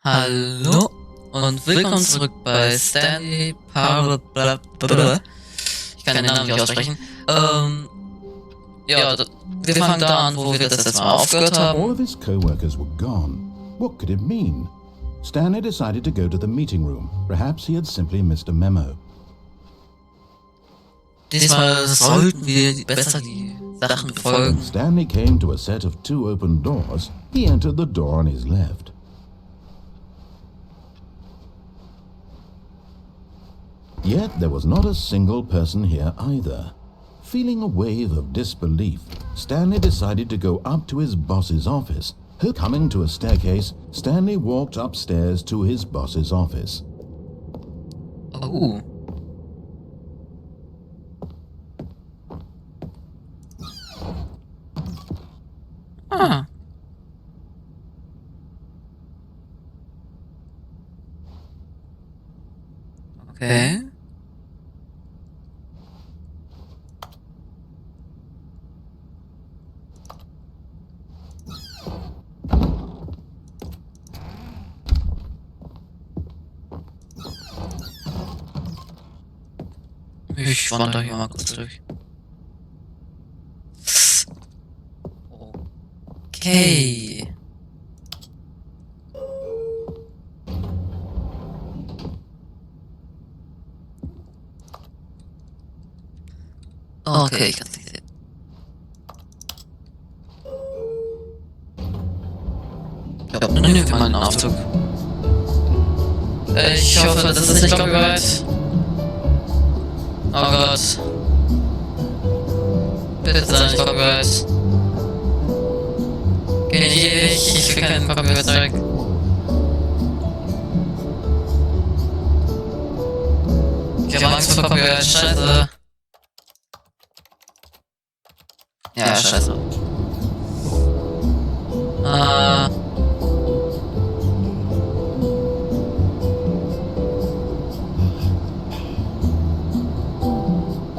Hallo und willkommen zurück bei Stanley Parable. Ich kann den Namen nicht aussprechen. Ja, wir fangen da an, wo wir das letzte Mal aufgehört All haben. of his co-workers were gone. What could it mean? Stanley decided to go to the meeting room. Perhaps he had simply missed a memo. Diesmal sollten wir besser die Sachen When befolgen. Stanley came to a set of two open doors, he entered the door on his left. Yet there was not a single person here either. Feeling a wave of disbelief, Stanley decided to go up to his boss's office. Coming to a staircase, Stanley walked upstairs to his boss's office. Oh. Ah. Okay. Ich wandere hier mal kurz durch. Okay. Okay, ich kann's nicht sehen. Ja, dann nehmen wir mal einen Aufzug. Ich hoffe, das ist nicht Copyright. Oh Gott. Bitte sei nicht Copyright. Ich will keinen Copyright-Zeug. Ich hab Angst vor Copyright, scheiße. Ja, scheiße.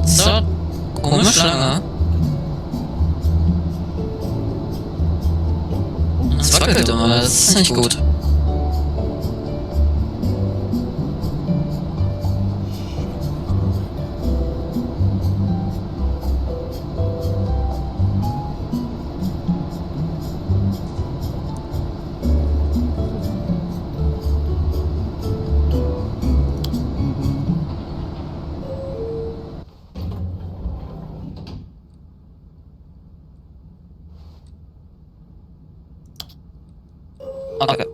So, komisch lange. Es wackelt immer, das ist nicht gut. Okay.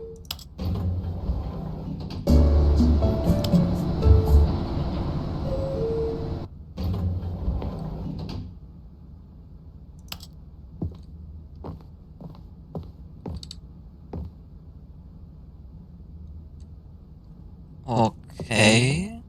Okay.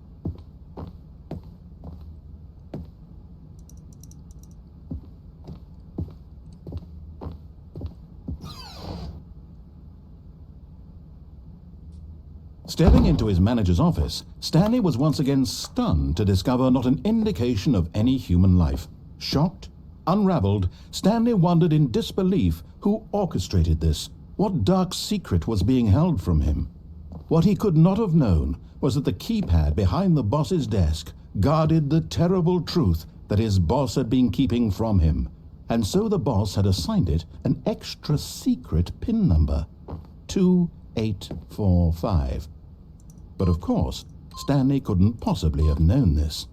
Stepping into his manager's office, Stanley was once again stunned to discover not an indication of any human life. Shocked, unraveled, Stanley wondered in disbelief who orchestrated this. What dark secret was being held from him? What he could not have known was that the keypad behind the boss's desk guarded the terrible truth that his boss had been keeping from him. And so the boss had assigned it an extra secret PIN number, 2845. But of course, Stanley couldn't possibly have known this.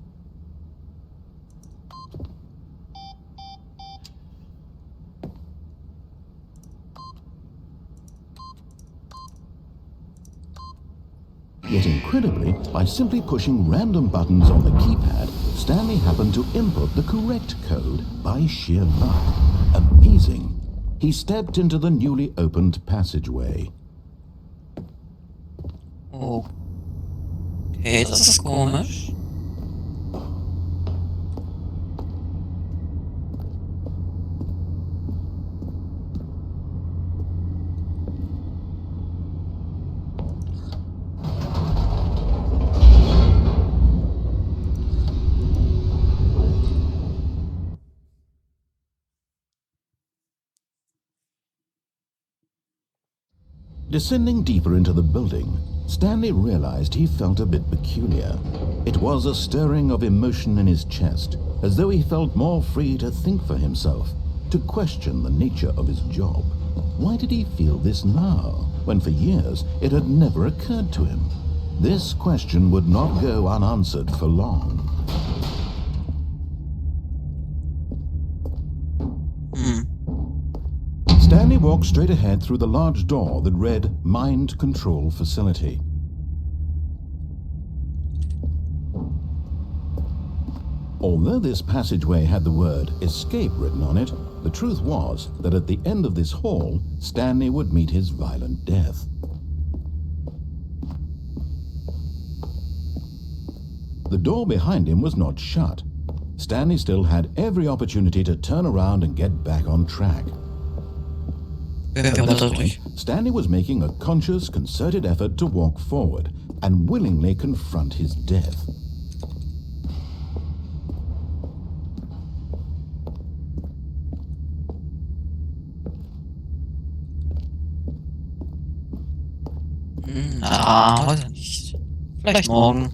Yet incredibly, by simply pushing random buttons on the keypad, Stanley happened to input the correct code by sheer luck. Amazing. He stepped into the newly opened passageway. Okay, das ist komisch. Descending deeper into the building, Stanley realized he felt a bit peculiar. It was a stirring of emotion in his chest, as though he felt more free to think for himself, to question the nature of his job. Why did he feel this now, when for years it had never occurred to him? This question would not go unanswered for long. Stanley walked straight ahead through the large door that read Mind Control Facility. Although this passageway had the word Escape written on it, the truth was that at the end of this hall, Stanley would meet his violent death. The door behind him was not shut. Stanley still had every opportunity to turn around and get back on track. At this point, Stanley was making a conscious, concerted effort to walk forward and willingly confront his death. Heute nicht. Vielleicht morgen.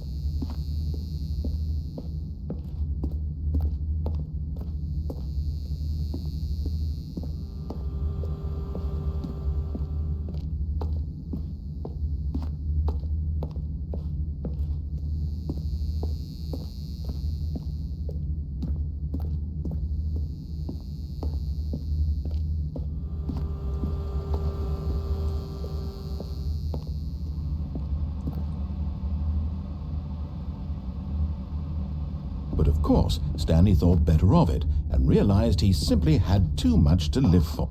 But of course, Stanley thought better of it and realized he simply had too much to live for.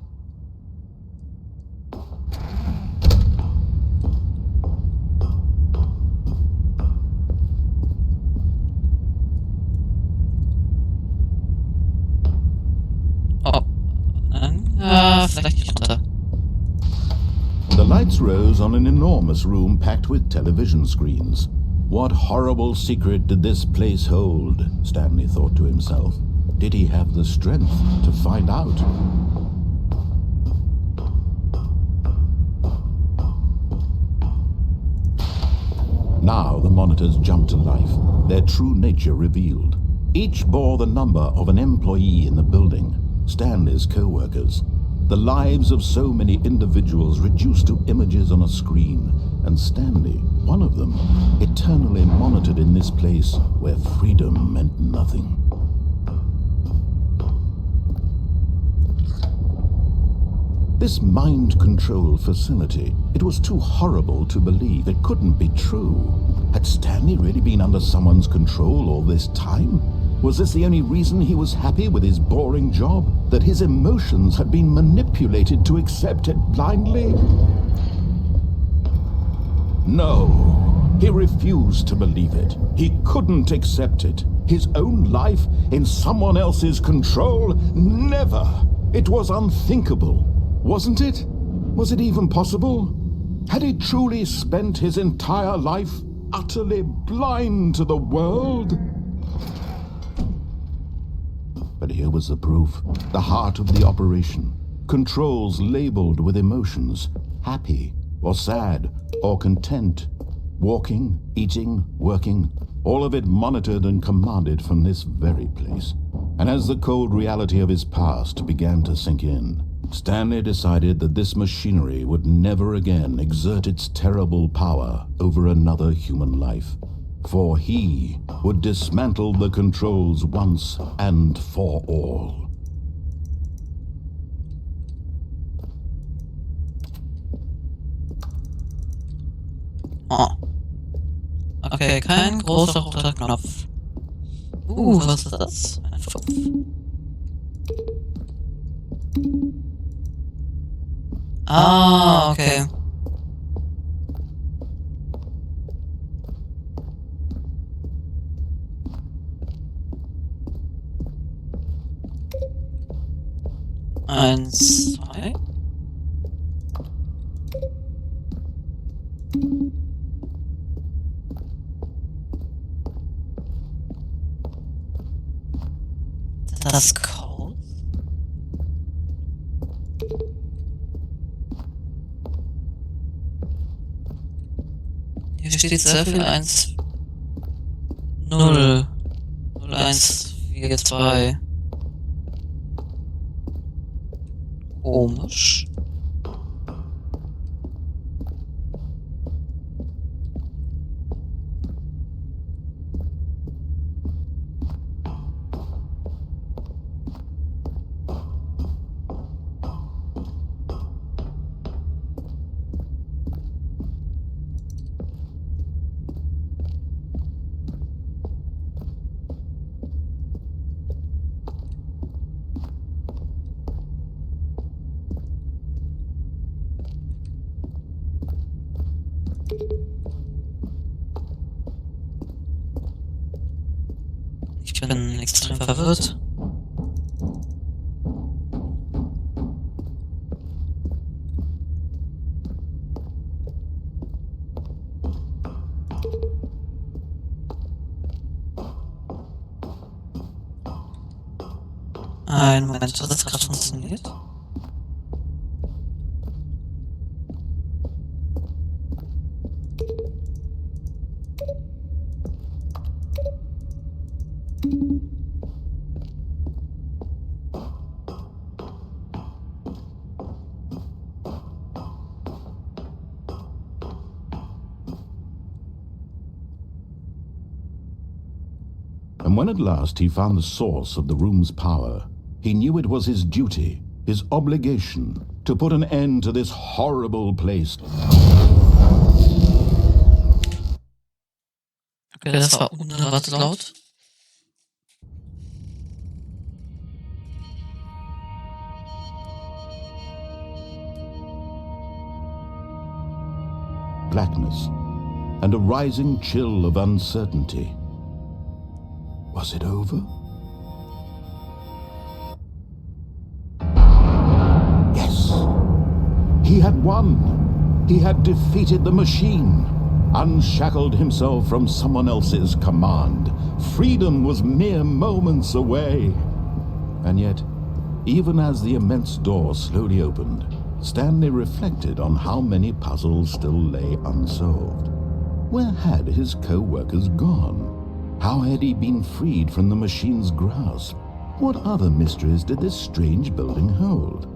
Oh, vielleicht nicht runter. The lights rose on an enormous room packed with television screens. What horrible secret did this place hold? Stanley thought to himself. Did he have the strength to find out? Now the monitors jumped to life, their true nature revealed. Each bore the number of an employee in the building, Stanley's co-workers. The lives of so many individuals reduced to images on a screen, and Stanley, one of them, eternally monitored in this place where freedom meant nothing. This mind control facility, it was too horrible to believe. It couldn't be true. Had Stanley really been under someone's control all this time? Was this the only reason he was happy with his boring job? That his emotions had been manipulated to accept it blindly? No, he refused to believe it. He couldn't accept it. His own life in someone else's control? Never! It was unthinkable. Wasn't it? Was it even possible? Had he truly spent his entire life utterly blind to the world? But here was the proof, the heart of the operation. Controls labeled with emotions, happy or sad or content. Walking, eating, working, all of it monitored and commanded from this very place. And as the cold reality of his past began to sink in, Stanley decided that this machinery would never again exert its terrible power over another human life. For he would dismantle the controls once and for all. Oh. Okay, kein großer roter Knopf. Was ist das? Ein Fünf. Ah, okay. Eins, zwei. Das Code. steht sehr viel 1, 0, 0, 1, 4, 2. Komisch. Ich bin extrem verwirrt. Ein Moment, hat das gerade funktioniert? And when at last he found the source of the room's power, he knew it was his duty, his obligation, to put an end to this horrible place. Okay, das war unerwartet laut. Blackness and a rising chill of uncertainty. Was it over? Yes. He had won. He had defeated the machine, unshackled himself from someone else's command. Freedom was mere moments away. And yet, even as the immense door slowly opened, Stanley reflected on how many puzzles still lay unsolved. Where had his co-workers gone? How had he been freed from the machine's grasp? What other mysteries did this strange building hold?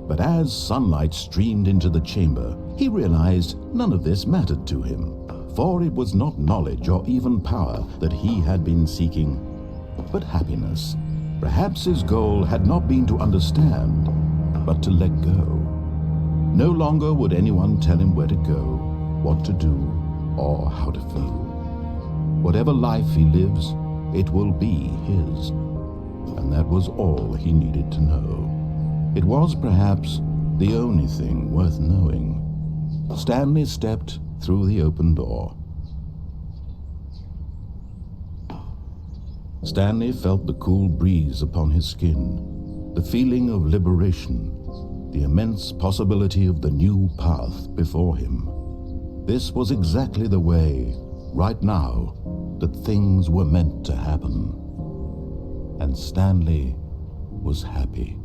But as sunlight streamed into the chamber, he realized none of this mattered to him, for it was not knowledge or even power that he had been seeking, but happiness. Perhaps his goal had not been to understand, but to let go. No longer would anyone tell him where to go, what to do, or how to feel. Whatever life he lives, it will be his. And that was all he needed to know. It was perhaps the only thing worth knowing. Stanley stepped through the open door. Stanley felt the cool breeze upon his skin, the feeling of liberation, the immense possibility of the new path before him. This was exactly the way, right now, that things were meant to happen. And Stanley was happy.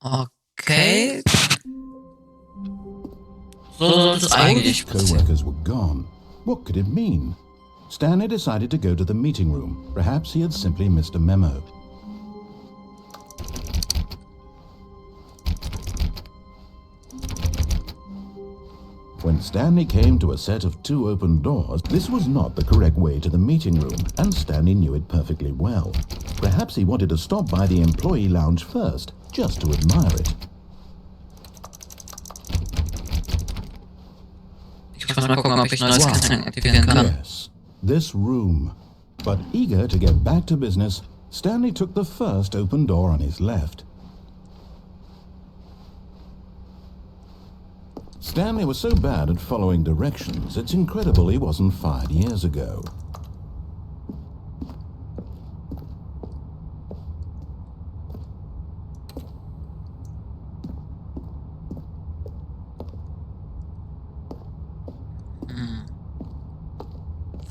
Okay. So sollte es All his eigentlich passieren. co-workers were gone. What could it mean? Stanley decided to go to the meeting room. Perhaps he had simply missed a memo. When Stanley came to a set of 2 open doors, this was not the correct way to the meeting room, and Stanley knew it perfectly well. Perhaps he wanted to stop by the employee lounge first, just to admire it. Ich muss mal gucken, ob ich neues Casting aktivieren kann. Yes, this room. But eager to get back to business, Stanley took the first open door on his left. Stanley was so bad at following directions, it's incredible he wasn't fired years ago.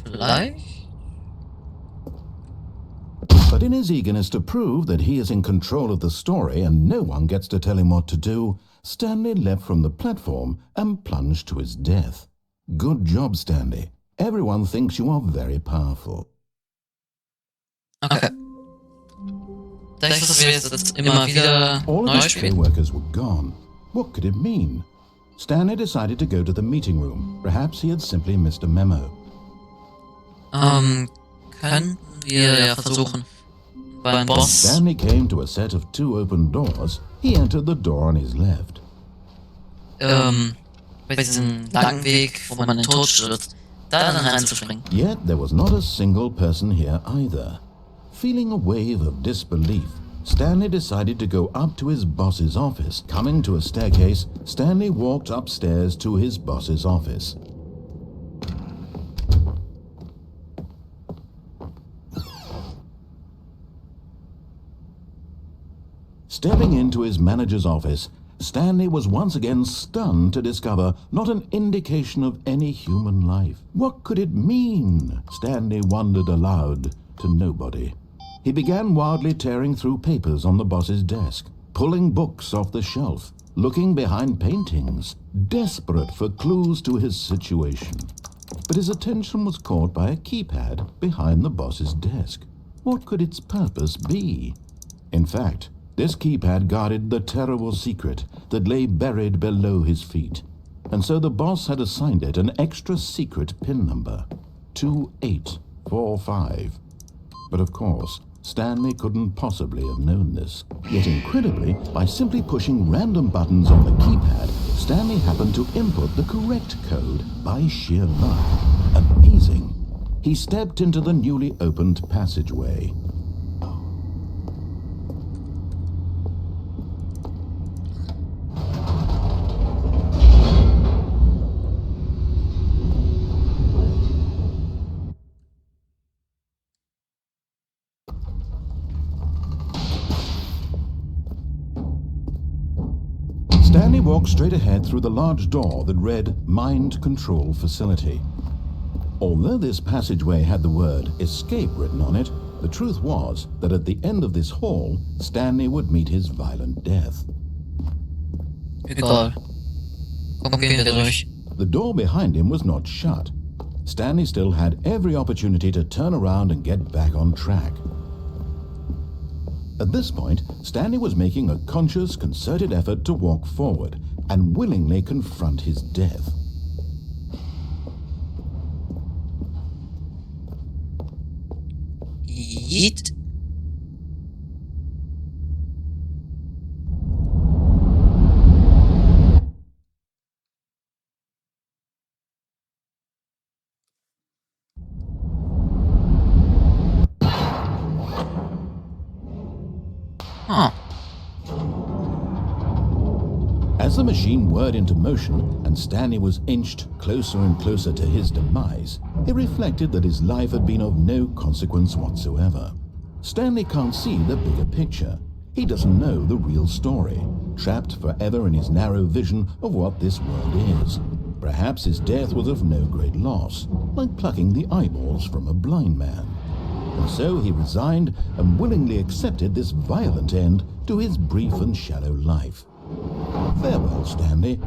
Vielleicht? But in his eagerness to prove that he is in control of the story and no one gets to tell him what to do, Stanley leapt from the platform and plunged to his death. Good job, Stanley. Everyone thinks you are very powerful. Okay. Denkst du, dass wir jetzt immer wieder All of neu his spielen? co-workers were gone. What could it mean? Stanley decided to go to the meeting room. Perhaps he had simply missed a memo. Können wir ja versuchen. Beim Boss. Stanley came to a set of 2 open doors. He entered the door on his left. Bei diesem langen Weg, wo man in den Tod stürzt, da dann reinzuspringen. Yet there was not a single person here either. Feeling a wave of disbelief, Stanley decided to go up to his boss's office. Coming to a staircase, Stanley walked upstairs to his boss's office. Stepping into his manager's office, Stanley was once again stunned to discover not an indication of any human life. What could it mean? Stanley wondered aloud to nobody. He began wildly tearing through papers on the boss's desk, pulling books off the shelf, looking behind paintings, desperate for clues to his situation. But his attention was caught by a keypad behind the boss's desk. What could its purpose be? In fact, this keypad guarded the terrible secret that lay buried below his feet. And so the boss had assigned it an extra secret PIN number, 2845. But of course, Stanley couldn't possibly have known this. Yet incredibly, by simply pushing random buttons on the keypad, Stanley happened to input the correct code by sheer luck. Amazing. He stepped into the newly opened passageway. Stanley walked straight ahead through the large door that read Mind Control Facility. Although this passageway had the word escape written on it, the truth was that at the end of this hall, Stanley would meet his violent death. Egal. Komm, gehen wir durch. The door behind him was not shut. Stanley still had every opportunity to turn around and get back on track. At this point, Stanley was making a conscious, concerted effort to walk forward and willingly confront his death. Yeet. Huh. As the machine whirred into motion and Stanley was inched closer and closer to his demise, he reflected that his life had been of no consequence whatsoever. Stanley can't see the bigger picture. He doesn't know the real story, trapped forever in his narrow vision of what this world is. Perhaps his death was of no great loss, like plucking the eyeballs from a blind man. And so he resigned and willingly accepted this violent end to his brief and shallow life. Farewell, Stanley.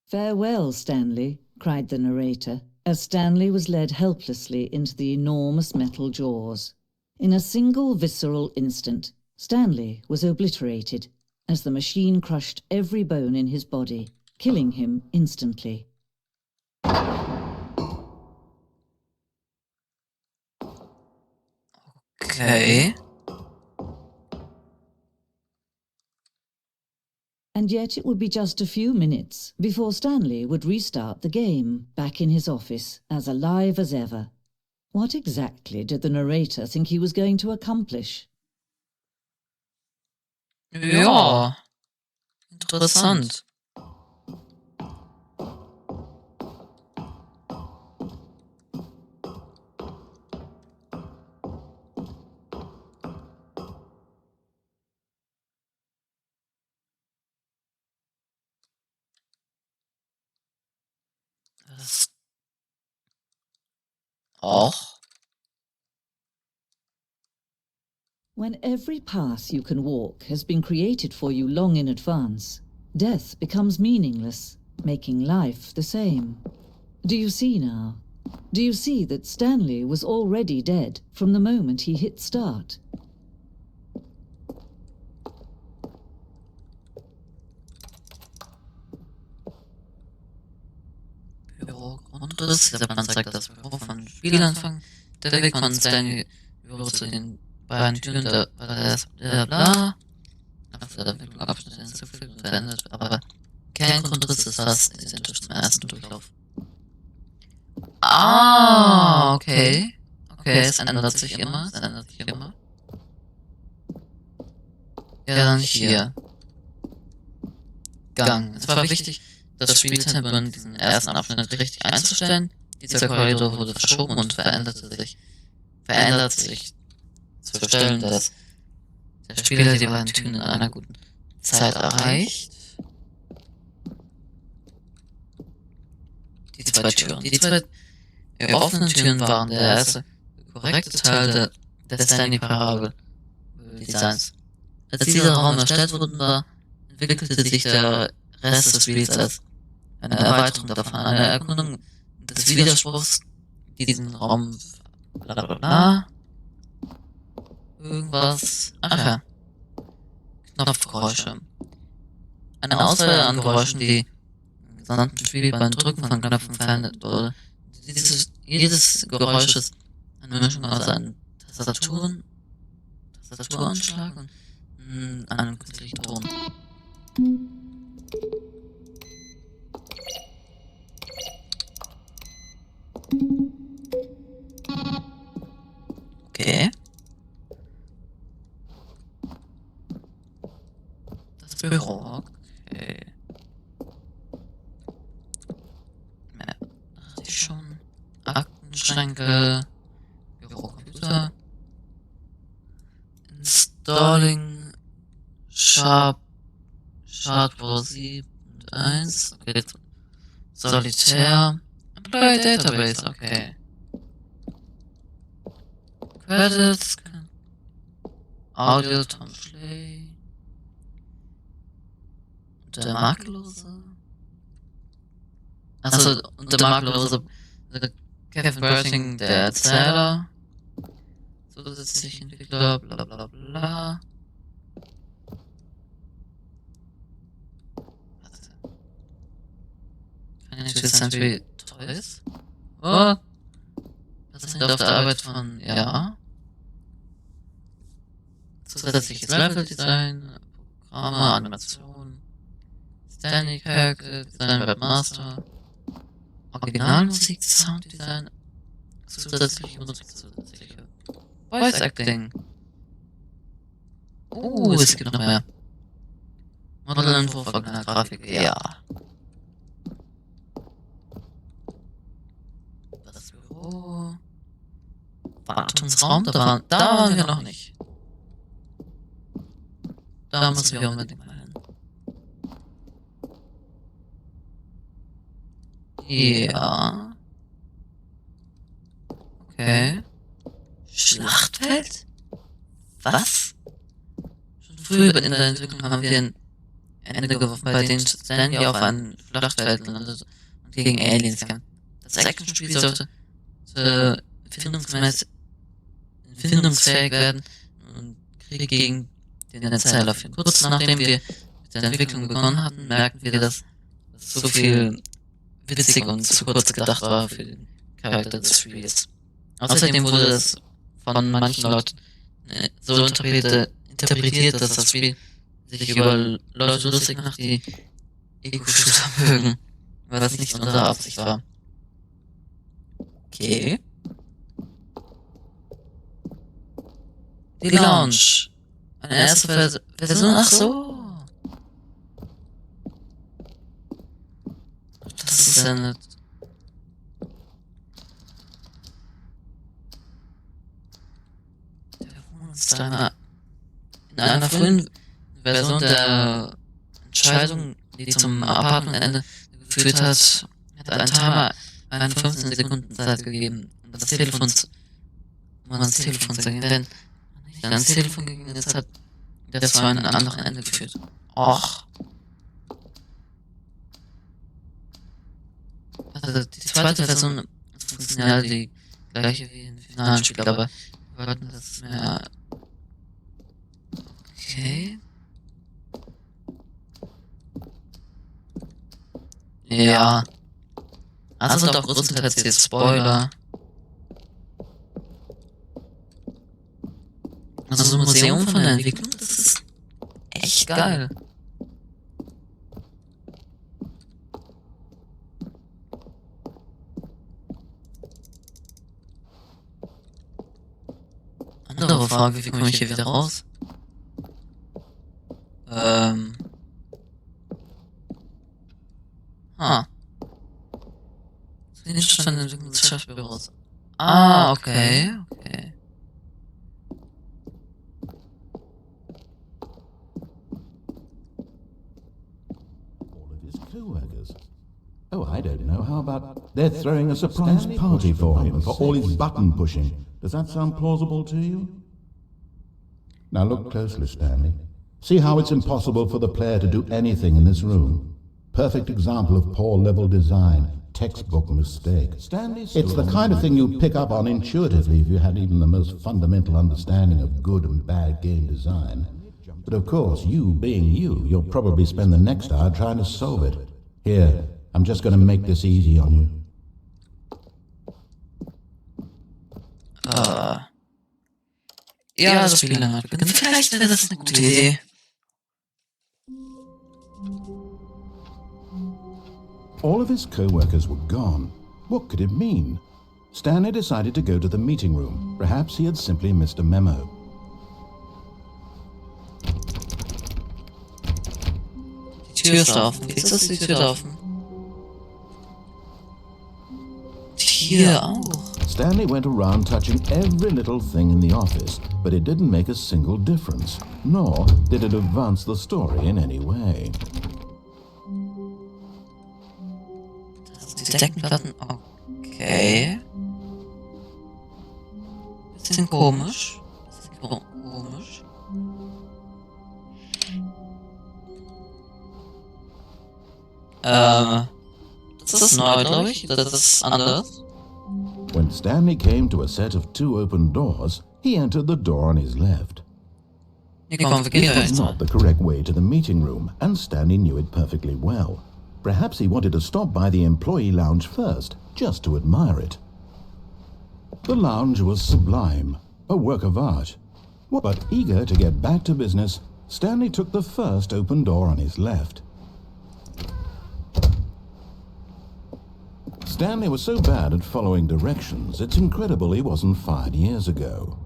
"Farewell, Stanley," cried the narrator, as Stanley was led helplessly into the enormous metal jaws. In a single visceral instant, Stanley was obliterated as the machine crushed every bone in his body, killing him instantly. Okay. And yet it would be just a few minutes before Stanley would restart the game, back in his office, as alive as ever. What exactly did the narrator think he was going to accomplish? Ja. Interessant. Das auch. When every path you can walk has been created for you long in advance, death becomes meaningless, making life the same. Do you see now? Do you see that Stanley was already dead from the moment he hit start? Büro-Grundriss. Der Plan zeigt das Büro von Spielanfang. Der Weg von Stanley Büro zu den beiden Türen der bla. Nach der Entwicklung Abschnitte hinzugefügt und verändert, aber Kerngrundriss ist fast identisch zum ersten Durchlauf. Ah, okay. Okay, es ändert sich immer. Ja, dann hier. Gang. Es war wichtig, das Spieltempo in diesen ersten Abschnitt richtig einzustellen. Dieser Korridor wurde verschoben und verändert sich zur Stellen, dass der Spieler die beiden Türen in einer guten Zeit erreicht. Die zwei Türen. Die zwei offenen Türen waren der erste korrekte Teil der Stanley-Parabel-Designs. Als dieser Raum erstellt wurde, entwickelte sich der Rest des Spiels als eine Erweiterung davon, eine Erkundung des Widerspruchs, diesen Raum, bla bla bla, irgendwas, ach ja, Knopfgeräusche. Eine Auswahl an Geräuschen, die im gesamten Spiel beim Drücken von Knöpfen verändert wurde. Jedes Geräusch ist eine Mischung aus einem Tastaturanschlag und einem künstlichen Ton. Okay. Das Büro. Okay. Ja, dachte ich schon. Aktenschränke. Bürocomputer. Installing. Hardware 7.1. Okay. Solitär. Employee Database. Okay. Credits. Audio Tom Schley. Und der Makellose. Achso, und der Makellose. Kevin Berting, der Erzähler. Zusätzlich Entwickler, bla bla bla. Financial Century Toys. Oh. Das ist auf der Arbeit von, ja. Zusätzliches Leveldesign, Programme, Animation, Stanley Character, Design Webmaster, Originalmusik, Sounddesign, zusätzliche Musik, zusätzliche Voice Acting. Es gibt noch mehr. Modelentwurf, Originalgrafik, ja. Das Büro. Wartungsraum, da waren wir noch nicht. Da müssen wir unbedingt mal hin. Ja. Okay. Schlachtfeld? Was? Schon früh in der Entwicklung haben wir ein Ende geworfen, bei dem Stanley auf ein Schlachtfeld landet und gegen Aliens kämpft. Das Actionspiel sollte erfindungsfähig werden und Krieg gegen den Erzähler führen. Kurz nachdem wir mit der Entwicklung begonnen hatten, merkten wir, dass so viel witzig und zu kurz gedacht war für den Charakter des Spiels. Außerdem wurde es von manchen Leuten so interpretiert, dass das Spiel sich über Leute lustig macht, die Ego-Shooter mögen, was nicht unsere Absicht war. Okay. Die Lounge. Eine erste Version, ach so. Das ist ja nett. Der Wohnungstimer. In einer frühen Version der Entscheidung, die zum Apartmentende geführt hat, Er hat einen Timer eine 15 Sekunden Zeit gegeben, um das Telefon um ans Telefon zu gehen. Wenn man nicht ans Telefon gegangen ist, hat das zu einem anderen Ende geführt. Och. Also die zweite Version funktioniert ja die gleiche wie im finalen Spiel, aber wir wollten das mehr. Okay. Ja. Also doch größtenteils jetzt Spoiler. Also so ein Museum von der Entwicklung, das ist echt geil. Andere Frage, wie komme ich hier wieder raus? Gegenstand der Entwicklung des Chefbüros. Okay. All of his co-workers. Oh, I don't know. How about they're throwing a surprise party for him for all his button pushing? Does that sound plausible to you? Now look closely, Stanley. See how it's impossible for the player to do anything in this room. Perfect example of poor level design. Textbook mistake. It's the kind of thing you'd pick up on intuitively if you had even the most fundamental understanding of good and bad game design. But of course, you being you, you'll probably spend the next hour trying to solve it. Here, I'm just going to make this easy on you. Ja, das Spiel länger beginnen. Vielleicht wäre das eine gute Idee. All of his co-workers were gone. What could it mean? Stanley decided to go to the meeting room. Perhaps he had simply missed a memo. Die Tür ist offen. Wieso ist die Tür offen? Hier auch. Stanley went around touching every little thing in the office, but it didn't make a single difference, nor did it advance the story in any way. Die Deckenplatten, okay. Bisschen komisch. Das ist neu, glaube ich. Das ist anders. When Stanley came to a set of two open doors, he entered the door on his left. Hier kommen wir It was not the correct way to the meeting room, and Stanley knew it perfectly well. Perhaps he wanted to stop by the employee lounge first, just to admire it. The lounge was sublime, a work of art. But eager to get back to business, Stanley took the first open door on his left. Stanley was so bad at following directions, it's incredible he wasn't fired years ago.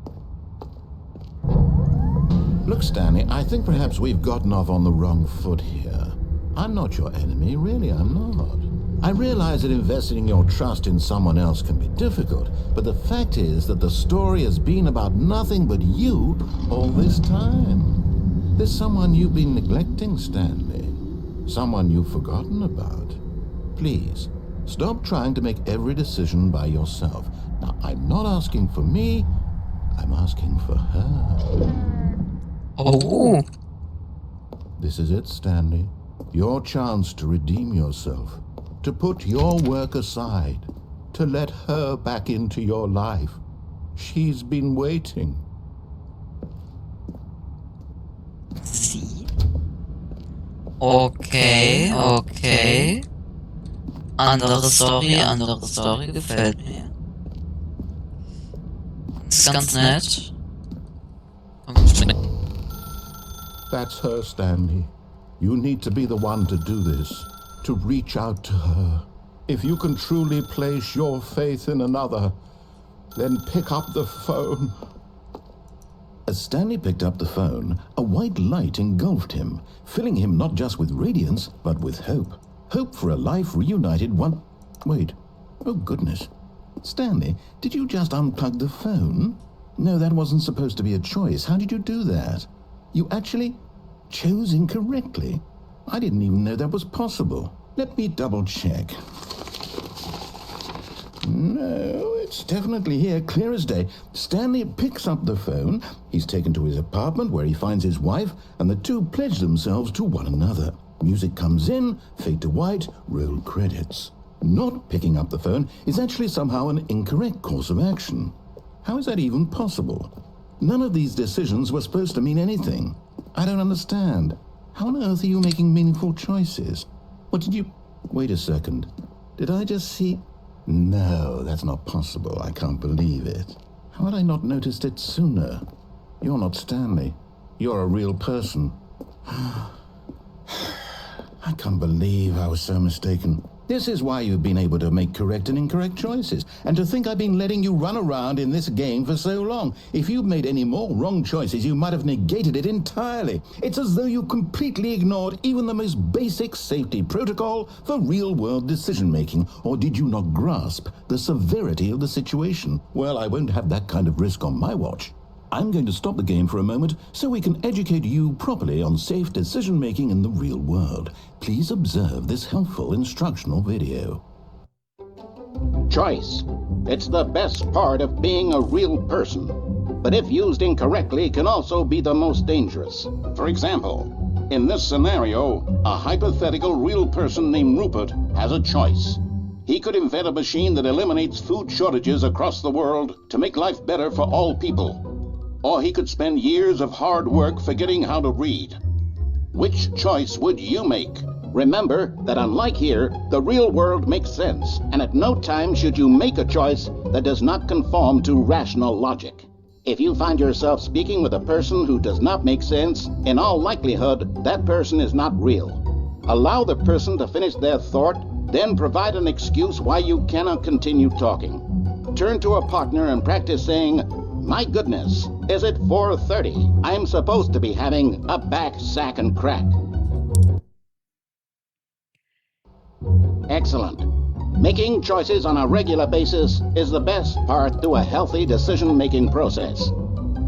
Look, Stanley, I think perhaps we've gotten off on the wrong foot here. I'm not your enemy, really, I'm not. I realize that investing your trust in someone else can be difficult, but the fact is that the story has been about nothing but you all this time. There's someone you've been neglecting, Stanley. Someone you've forgotten about. Please, stop trying to make every decision by yourself. Now, I'm not asking for me, I'm asking for her. Oh. This is it, Stanley. Your chance to redeem yourself, to put your work aside, to let her back into your life. She's been waiting. Sie? Okay. Andere Story gefällt mir. Ist ganz nett. That's her, Stanley. You need to be the one to do this, to reach out to her. If you can truly place your faith in another, then pick up the phone. As Stanley picked up the phone, a white light engulfed him, filling him not just with radiance, but with hope. Hope for a life reunited one... Wait. Oh, goodness. Stanley, did you just unplug the phone? No, that wasn't supposed to be a choice. How did you do that? You actually chose incorrectly. I didn't even know that was possible. Let me double check. No, it's definitely here, clear as day. Stanley picks up the phone. He's taken to his apartment where he finds his wife, and the two pledge themselves to one another. Music comes in, fade to white, roll credits. Not picking up the phone is actually somehow an incorrect course of action. How is that even possible? None of these decisions were supposed to mean anything. I don't understand. How on earth are you making meaningful choices? What did you... Wait a second. Did I just see... No, that's not possible. I can't believe it. How had I not noticed it sooner? You're not Stanley. You're a real person. I can't believe I was so mistaken. This is why you've been able to make correct and incorrect choices. And to think I've been letting you run around in this game for so long. If you'd made any more wrong choices, you might have negated it entirely. It's as though you completely ignored even the most basic safety protocol for real-world decision-making. Or did you not grasp the severity of the situation? Well, I won't have that kind of risk on my watch. I'm going to stop the game for a moment so we can educate you properly on safe decision-making in the real world. Please observe this helpful instructional video. Choice. It's the best part of being a real person. But if used incorrectly, can also be the most dangerous. For example, in this scenario, a hypothetical real person named Rupert has a choice. He could invent a machine that eliminates food shortages across the world to make life better for all people. Or he could spend years of hard work forgetting how to read. Which choice would you make? Remember that unlike here, the real world makes sense, and at no time should you make a choice that does not conform to rational logic. If you find yourself speaking with a person who does not make sense, in all likelihood, that person is not real. Allow the person to finish their thought, then provide an excuse why you cannot continue talking. Turn to a partner and practice saying, "My goodness, is it 4:30? I'm supposed to be having a back, sack, and crack." Excellent. Making choices on a regular basis is the best part to a healthy decision-making process.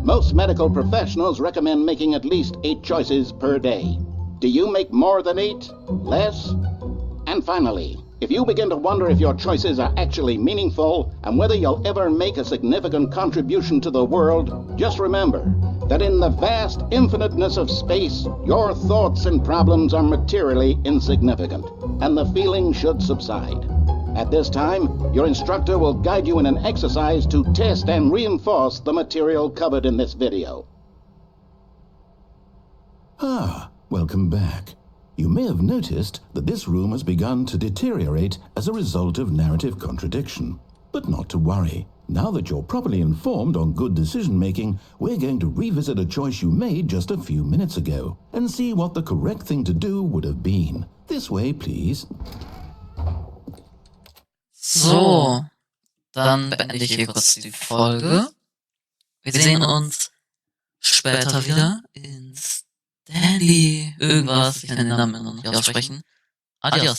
Most medical professionals recommend making at least 8 choices per day. Do you make more than 8? Less? And finally, if you begin to wonder if your choices are actually meaningful and whether you'll ever make a significant contribution to the world, just remember that in the vast infiniteness of space, your thoughts and problems are materially insignificant, and the feeling should subside. At this time, your instructor will guide you in an exercise to test and reinforce the material covered in this video. Welcome back. You may have noticed that this room has begun to deteriorate as a result of narrative contradiction. But not to worry. Now that you're properly informed on good decision-making, we're going to revisit a choice you made just a few minutes ago and see what the correct thing to do would have been. This way, please. So, dann beende ich hier kurz die Folge. Wir sehen uns später wieder in Stanley irgendwas. Ich kann den Namen noch nicht aussprechen. Adios.